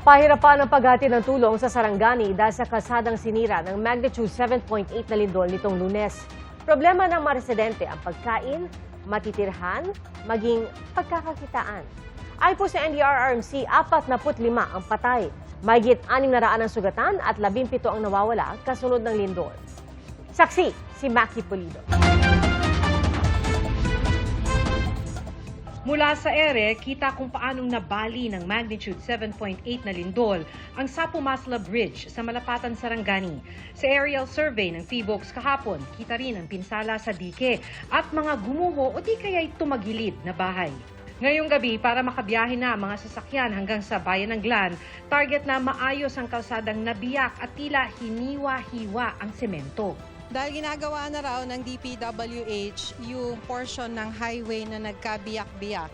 Pahirapan ang paghatid ng tulong sa Sarangani dahil sa kalsadang sinira ng magnitude 7.8 na lindol nitong Lunes. Problema ng mga residente ang pagkain, matitirhan, maging pagkakakitaan. Ayon po sa NDRRMC, 45 ang patay. Mahigit 600 ang sugatan at 17 ang nawawala kasunod ng lindol. Saksi, si Maki Pulido. Mula sa ere, kita kung paanong nabali ng magnitude 7.8 na lindol ang Sapu-Masla Bridge sa Malapatan, Sarangani. Sa aerial survey ng PHIVOLCS kahapon, kita rin ang pinsala sa dike at mga gumuho o di kaya'y tumagilid na bahay. Ngayong gabi, para makabiyahe na ang mga sasakyan hanggang sa bayan ng Glan, target na maayos ang kalsadang nabiyak at tila hiniwa-hiwa ang semento. Dahil ginagawa na raw ng DPWH yung portion ng highway na nagkabiyak-biyak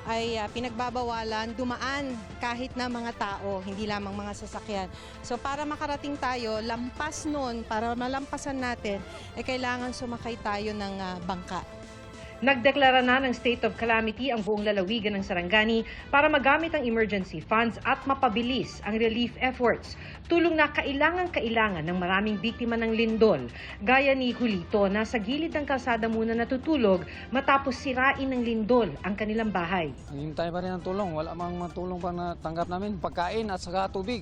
ay pinagbabawalan dumaan kahit na mga tao, hindi lamang mga sasakyan. So para makarating tayo, lampas nun, para malampasan natin, kailangan sumakay tayo ng bangka. Nagdeklara na ng state of calamity ang buong lalawigan ng Sarangani para magamit ang emergency funds at mapabilis ang relief efforts. Tulong na kailangan ng maraming biktima ng lindol, gaya ni Julito na sa gilid ng kalsada muna natutulog matapos sirain ng lindol ang kanilang bahay. Hintay pa rin ang tulong. Wala mang matulong pa na tanggap namin. Pagkain at saka tubig.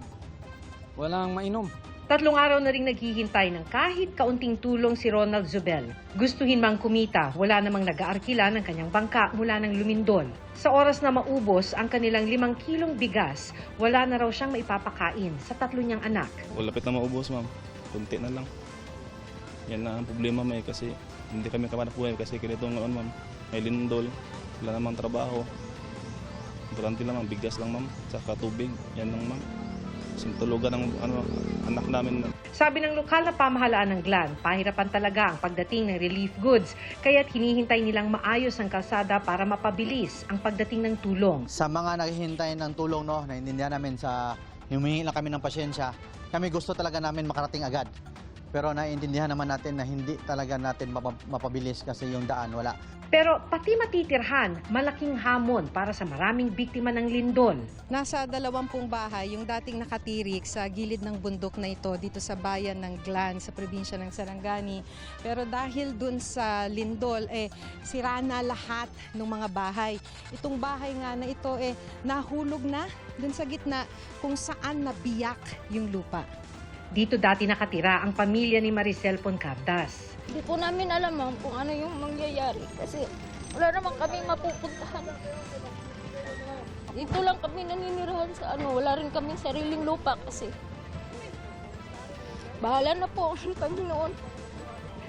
Walang mainom. 3 araw na rin naghihintay ng kahit kaunting tulong si Ronald Zubel. Gustuhin mang kumita, wala namang nag-aarkila ng kanyang bangka mula ng lumindol. Sa oras na maubos ang kanilang 5 kilong bigas, wala na raw siyang maipapakain sa 3 niyang anak. Lapit na maubos, ma'am. Kunti na lang. Yan na ang problema, may kasi hindi kami kapanapuhay kasi ganito ngayon, ma'am. May lindol, wala namang trabaho. Durante lang, ma'am. Bigas lang, ma'am. Saka tubig. Yan lang, ma'am. Sintulugan ng anak namin. Sabi ng lokal na pamahalaan ng Glan, pahirapan talaga ang pagdating ng relief goods, kaya't hinihintay nilang maayos ang kalsada para mapabilis ang pagdating ng tulong. Sa mga naghihintay ng tulong, no, naiintindihan namin sa humingi lang kami ng pasyensya. Kami gusto talaga namin makarating agad. Pero naiintindihan naman natin na hindi talaga natin mapabilis kasi yung daan wala. Pero pati matitirhan, malaking hamon para sa maraming biktima ng lindol. Nasa 20 bahay yung dating nakatirik sa gilid ng bundok na ito dito sa bayan ng Glan sa probinsya ng Sarangani. Pero dahil dun sa lindol, sira na lahat ng mga bahay. Itong bahay nga na ito nahulog na dun sa gitna kung saan nabiyak yung lupa. Dito dati nakatira ang pamilya ni Maricel Poncabdas. Hindi po namin alam kung ano yung mangyayari kasi wala naman kaming mapupuntahan. Dito lang kami naninirahan sa wala rin kaming sariling lupa kasi bahala na po kami noon.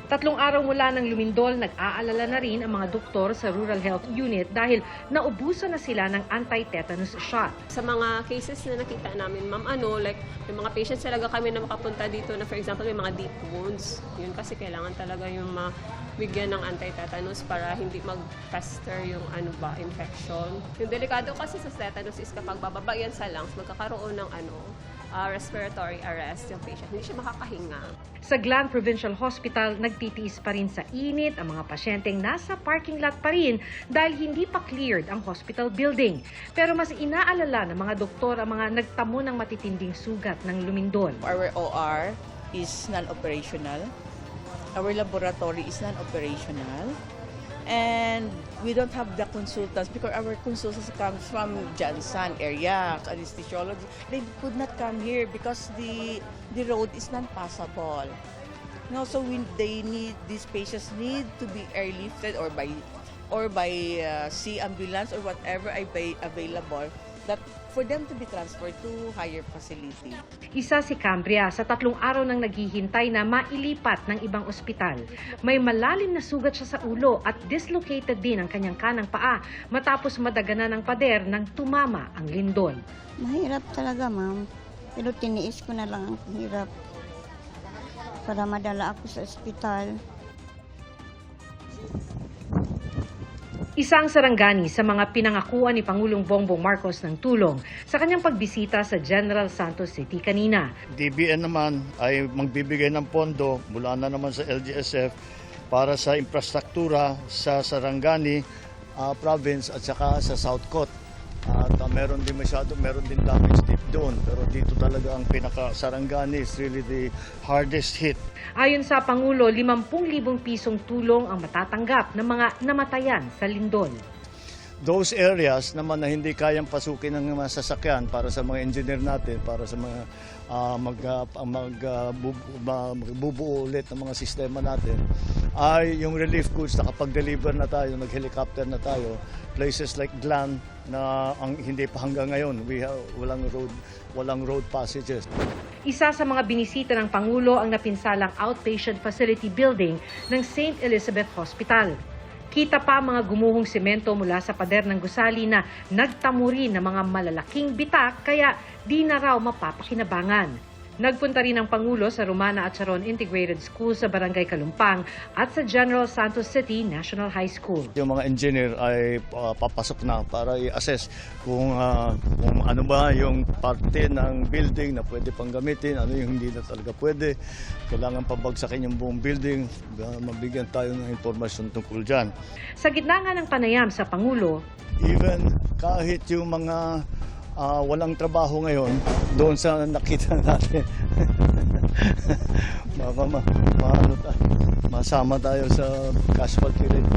3 araw mula ng lumindol, nag-aalala na rin ang mga doktor sa Rural Health Unit dahil naubusan na sila ng anti-tetanus shot. Sa mga cases na nakita namin, ma'am, may mga patients talaga kami na makapunta dito na for example may mga deep wounds. Yun kasi kailangan talaga yung mabigyan ng anti-tetanus para hindi mag-fester yung infection. Yung delikado kasi sa tetanus is kapag bababa yan sa lungs, magkakaroon ng respiratory arrest yung patient. Hindi siya makakahinga. Sa Glan Provincial Hospital, nagtitiis pa rin sa init ang mga pasyenteng nasa parking lot pa rin dahil hindi pa cleared ang hospital building. Pero mas inaalala ng mga doktor ang mga nagtamo ng matitinding sugat ng lumindol. Our OR is non-operational. Our laboratory is non-operational. And we don't have the consultants because our consultants comes from Jansan area, anesthesiology. They could not come here because the road is not passable. No, so these patients need to be airlifted or by sea ambulance or whatever available that for them to be transferred to higher facility. Isa si Cambria sa 3 araw nang naghihintay na mailipat ng ibang ospital. May malalim na sugat siya sa ulo at dislocated din ang kanyang kanang paa matapos madaganan ng pader nang tumama ang lindol. Mahirap talaga, ma'am. Pero tiniis ko na lang ang hirap para madala ako sa ospital. Isang Sarangani sa mga pinangakuan ni Pangulong Bongbong Marcos ng tulong sa kanyang pagbisita sa General Santos City kanina. DBN naman ay magbibigay ng pondo mula na naman sa LGSF para sa infrastruktura sa Sarangani province at saka sa South Coast. At meron din damage deep doon. Pero dito talaga ang pinaka-Sarangani is really the hardest hit. Ayon sa Pangulo, 50,000 pisong tulong ang matatanggap ng mga namatayan sa lindol. Those areas naman na hindi kayang pasukin ng mga sasakyan para sa mga engineer natin, para sa mga magbubuo ulit ng mga sistema natin, ay yung relief goods nakapag-deliver na tayo, nag-helicopter na tayo. Places like Glan na hindi pa hanggang ngayon, walang road passages. Isa sa mga binisita ng Pangulo ang napinsalang outpatient facility building ng St. Elizabeth Hospital. Kita pa mga gumuhong semento mula sa pader ng gusali na nagtamo rin ng mga malalaking bitak kaya di na raw mapapakinabangan. Nagpunta rin ang Pangulo sa Romana at Charon Integrated School sa Barangay Kalumpang at sa General Santos City National High School. Yung mga engineer ay papasok na para i-assess kung ano ba yung parte ng building na pwede pang gamitin, ano yung hindi na talaga pwede. Kailangan pabagsakin yung buong building, mabigyan tayo ng impormasyon tungkol dyan. Sa gitna nga ng panayam sa Pangulo, even kahit yung mga walang trabaho ngayon, doon sa nakita natin, masama tayo sa casualty rate.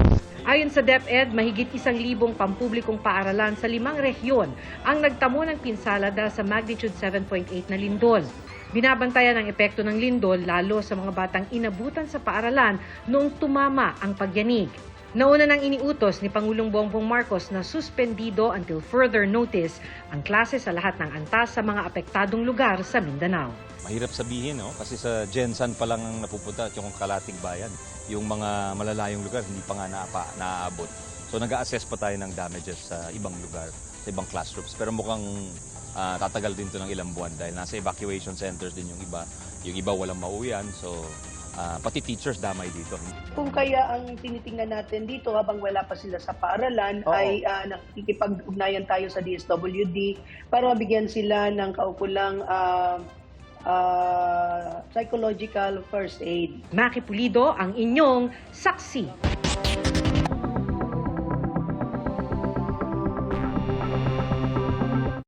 ayon sa DepEd, mahigit 1,000 pampublikong paaralan sa 5 rehiyon ang nagtamo ng pinsala dahil sa magnitude 7.8 na lindol. Binabantayan ang epekto ng lindol lalo sa mga batang inabutan sa paaralan noong tumama ang pagyanig. Nauna nang iniutos ni Pangulong Bongbong Marcos na suspendido until further notice ang klase sa lahat ng antas sa mga apektadong lugar sa Mindanao. Mahirap sabihin, no? Kasi sa Gensan pa lang ang napupunta at yung kalating bayan. Yung mga malalayong lugar, hindi pa nga naaabot. So nag-a-assess pa tayo ng damages sa ibang lugar, sa ibang classrooms. Pero mukhang tatagal din to ng ilang buwan dahil nasa evacuation centers din yung iba. Yung iba walang mauwian, so pati teachers damay dito. Kung kaya ang tinitingnan natin dito habang wala pa sila sa paaralan ay nakikipag-ugnayan tayo sa DSWD para mabigyan sila ng kaukulang psychological first aid. Maki Pulido ang inyong saksi.